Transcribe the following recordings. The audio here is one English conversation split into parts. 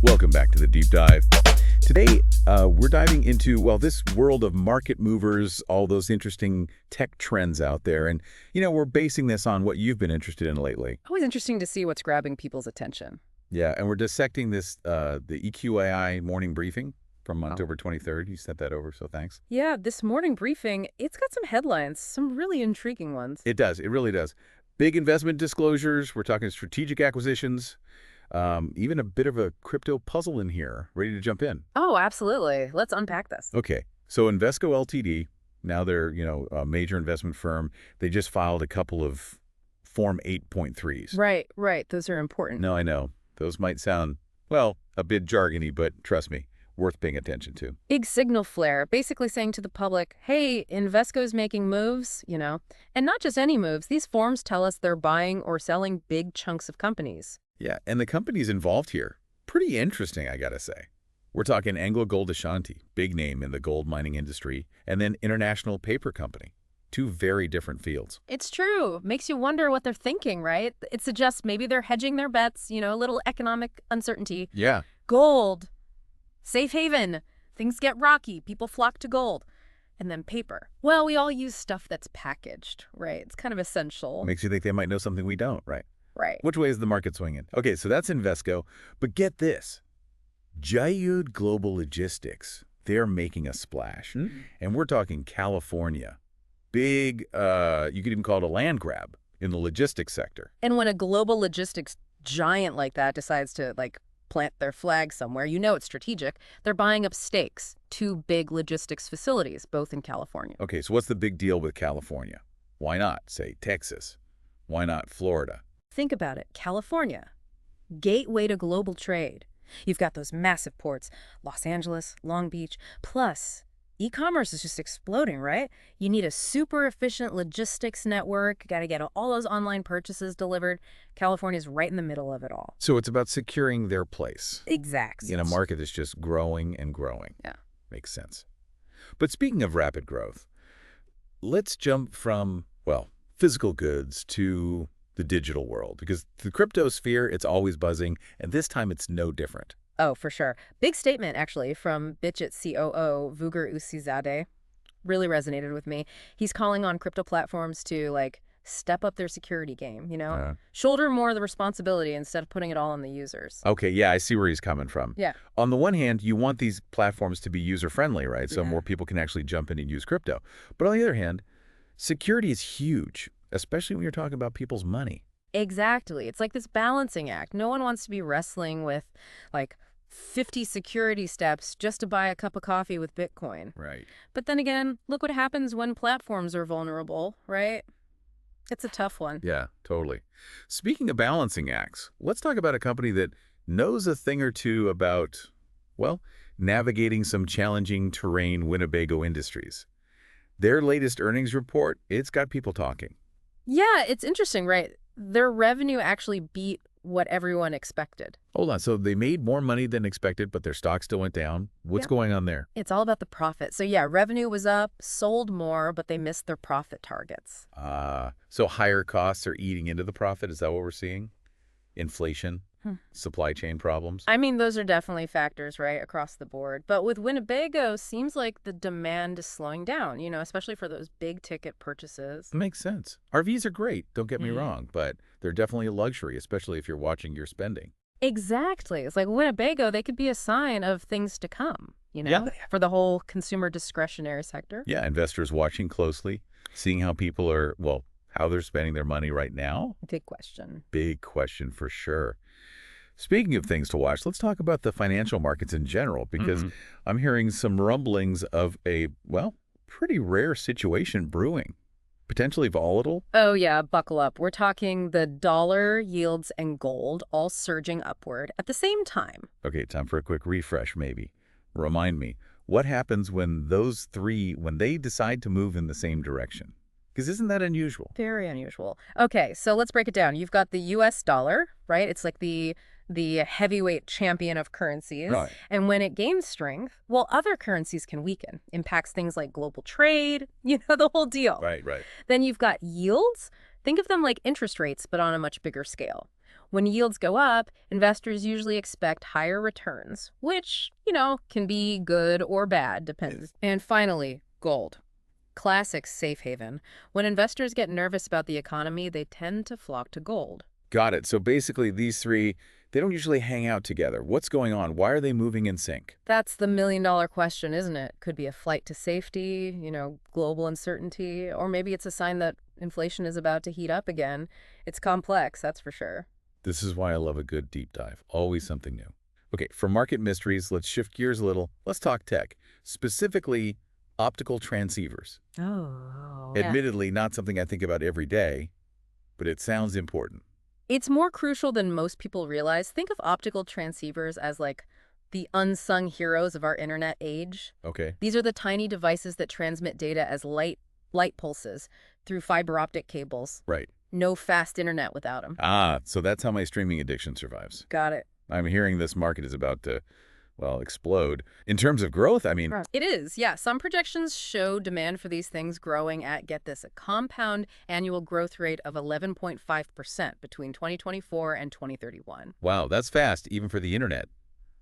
Welcome back to the Deep Dive. Today, we're diving into, well, this world of market movers, all those interesting tech trends out there. And, we're basing this on what you've been interested in lately. Always interesting to see what's grabbing people's attention. Yeah, and we're dissecting this, the EQAI Morning Briefing from October 23rd. You sent that over, so thanks. Yeah, this morning briefing, it's got some headlines, some really intriguing ones. It does. It really does. Big investment disclosures. We're talking strategic acquisitions. Even a bit of a crypto puzzle in here. Ready to jump in? Oh, absolutely. Let's unpack this. Okay. So Invesco Ltd., now they're, a major investment firm. They just filed a couple of Form 8.3s. Right. Those are important. No, I know. Those might sound, well, a bit jargony, but trust me, worth paying attention to. Big signal flare, basically saying to the public, hey, Invesco's making moves, And not just any moves. These forms tell us they're buying or selling big chunks of companies. Yeah, and the companies involved here, pretty interesting, I gotta say. We're talking Anglogold Ashanti, big name in the gold mining industry, and then International Paper Company. Two very different fields. It's true. Makes you wonder what they're thinking, right? It suggests maybe they're hedging their bets, a little economic uncertainty. Yeah. Gold. Safe haven. Things get rocky. People flock to gold. And then paper. Well, we all use stuff that's packaged, right? It's kind of essential. Makes you think they might know something we don't, right? Right. Which way is the market swinging? Okay, so that's Invesco. But get this. Jayud Global Logistics. They're making a splash. Mm-hmm. And we're talking California. Big, you could even call it a land grab in the logistics sector. And when a global logistics giant like that decides to, plant their flag somewhere, it's strategic. They're buying up stakes, two big logistics facilities, both in California. Okay, so what's the big deal with California? Why not, say, Texas? Why not Florida? Think about it. California, gateway to global trade. You've got those massive ports, Los Angeles, Long Beach, plus e-commerce is just exploding, right? You need a super efficient logistics network, got to get all those online purchases delivered. California's right in the middle of it all. So it's about securing their place. Exactly. In a market that's just growing and growing. Yeah. Makes sense. But speaking of rapid growth, let's jump from, physical goods to the digital world, because the crypto sphere, it's always buzzing, and this time it's no different. Oh, for sure. Big statement, actually, from Bitchit COO Vuger Usizadeh. Really resonated with me. He's calling on crypto platforms to, step up their security game, Shoulder more of the responsibility instead of putting it all on the users. Okay, yeah, I see where he's coming from. Yeah. On the one hand, you want these platforms to be user-friendly, right? So Yeah. more people can actually jump in and use crypto. But on the other hand, security is huge, especially when you're talking about people's money. Exactly. It's like this balancing act. No one wants to be wrestling with, 50 security steps just to buy a cup of coffee with Bitcoin. Right. But then again, look what happens when platforms are vulnerable, right? It's a tough one. Yeah, totally. Speaking of balancing acts, let's talk about a company that knows a thing or two about, navigating some challenging terrain Winnebago industries. Their latest earnings report, it's got people talking. Yeah, it's interesting, right? Their revenue actually beat what everyone expected. Hold on. So they made more money than expected, but their stock still went down. What's going on there? It's all about the profit. So yeah, revenue was up, sold more, but they missed their profit targets. So higher costs are eating into the profit. Is that what we're seeing? Inflation, supply chain problems? I mean, those are definitely factors, right, across the board. But with Winnebago, seems like the demand is slowing down, especially for those big ticket purchases. Makes sense. RVs are great, don't get me wrong, but they're definitely a luxury, especially if you're watching your spending. Exactly. It's like Winnebago, they could be a sign of things to come, for the whole consumer discretionary sector. Yeah, investors watching closely, seeing how people are, how they're spending their money right now. Big question. Big question for sure. Speaking of things to watch, let's talk about the financial markets in general, because I'm hearing some rumblings of a, pretty rare situation brewing. Potentially volatile? Oh, yeah, buckle up. We're talking the dollar, yields, and gold all surging upward at the same time. Okay, time for a quick refresh, maybe. Remind me, what happens when those three, when they decide to move in the same direction? Because isn't that unusual? Very unusual. Okay, so let's break it down. You've got the U.S. dollar, right? It's like the heavyweight champion of currencies. Right. And when it gains strength, other currencies can weaken. Impacts things like global trade, the whole deal. Right. Then you've got yields. Think of them like interest rates, but on a much bigger scale. When yields go up, investors usually expect higher returns, which, can be good or bad, depends. And finally, gold. Classic safe haven. When investors get nervous about the economy, they tend to flock to gold. Got it. So basically, these three, they don't usually hang out together. What's going on? Why are they moving in sync? That's the million-dollar question, isn't it? Could be a flight to safety, global uncertainty, or maybe it's a sign that inflation is about to heat up again. It's complex, that's for sure. This is why I love a good deep dive. Always something new. Okay, from market mysteries, let's shift gears a little. Let's talk tech, specifically optical transceivers. Oh, yeah. Admittedly, not something I think about every day, but it sounds important. It's more crucial than most people realize. Think of optical transceivers as like the unsung heroes of our internet age. Okay, These are the tiny devices that transmit data as light pulses through fiber optic cables. right. No fast internet without them. Ah, so that's how my streaming addiction survives. Got it. I'm hearing this market is about to, well, explode. In terms of growth, I mean, Right. It is, yeah. Some projections show demand for these things growing at, get this, a compound annual growth rate of 11.5% between 2024 and 2031. wow, that's fast, even for the internet.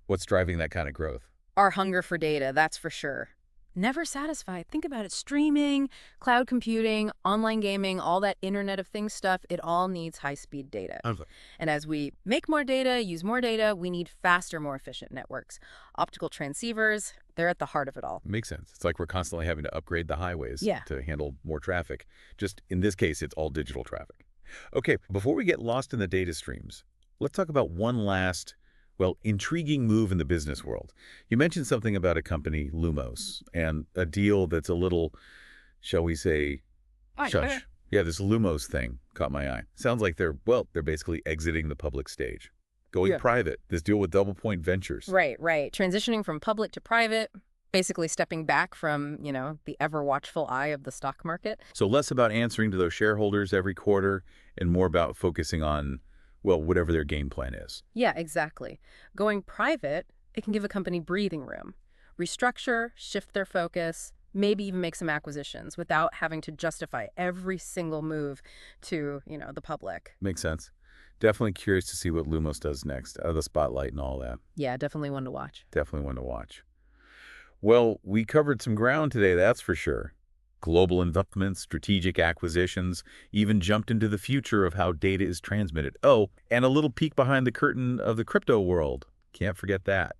What's driving that kind of growth? Our hunger for data, that's for sure. Never satisfied. Think about it. Streaming, cloud computing, online gaming, all that Internet of Things stuff, it all needs high-speed data. And as we make more data, use more data, we need faster, more efficient networks. Optical transceivers, they're at the heart of it all. Makes sense. It's like we're constantly having to upgrade the highways Yeah. to handle more traffic. Just in this case, it's all digital traffic. Okay, before we get lost in the data streams, let's talk about one last, well, intriguing move in the business world. You mentioned something about a company, Lumos, and a deal that's a little, shall we say, shush. Yeah, this Lumos thing caught my eye. Sounds like they're basically exiting the public stage, going Yeah. private. This deal with Double Point Ventures. Right. Transitioning from public to private, basically stepping back from, the ever-watchful eye of the stock market. So less about answering to those shareholders every quarter and more about focusing on, well, whatever their game plan is. Yeah, exactly. Going private, it can give a company breathing room. Restructure, shift their focus, maybe even make some acquisitions without having to justify every single move to, the public. Makes sense. Definitely curious to see what Lumos does next, out of the spotlight and all that. Yeah, definitely one to watch. Definitely one to watch. Well, we covered some ground today, that's for sure. Global investments, strategic acquisitions, even jumped into the future of how data is transmitted. Oh, and a little peek behind the curtain of the crypto world. Can't forget that.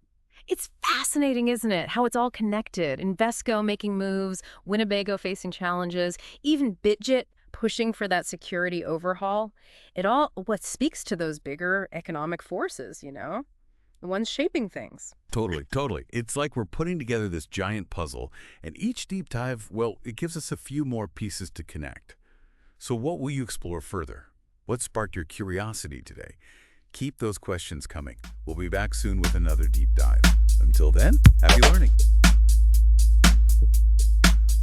It's fascinating, isn't it? How it's all connected. Invesco making moves, Winnebago facing challenges, even Bitget pushing for that security overhaul. It all what speaks to those bigger economic forces, the ones shaping things. Totally. It's like we're putting together this giant puzzle, and each deep dive, well, it gives us a few more pieces to connect. So what will you explore further? What sparked your curiosity today? Keep those questions coming. We'll be back soon with another deep dive. Until then, happy learning.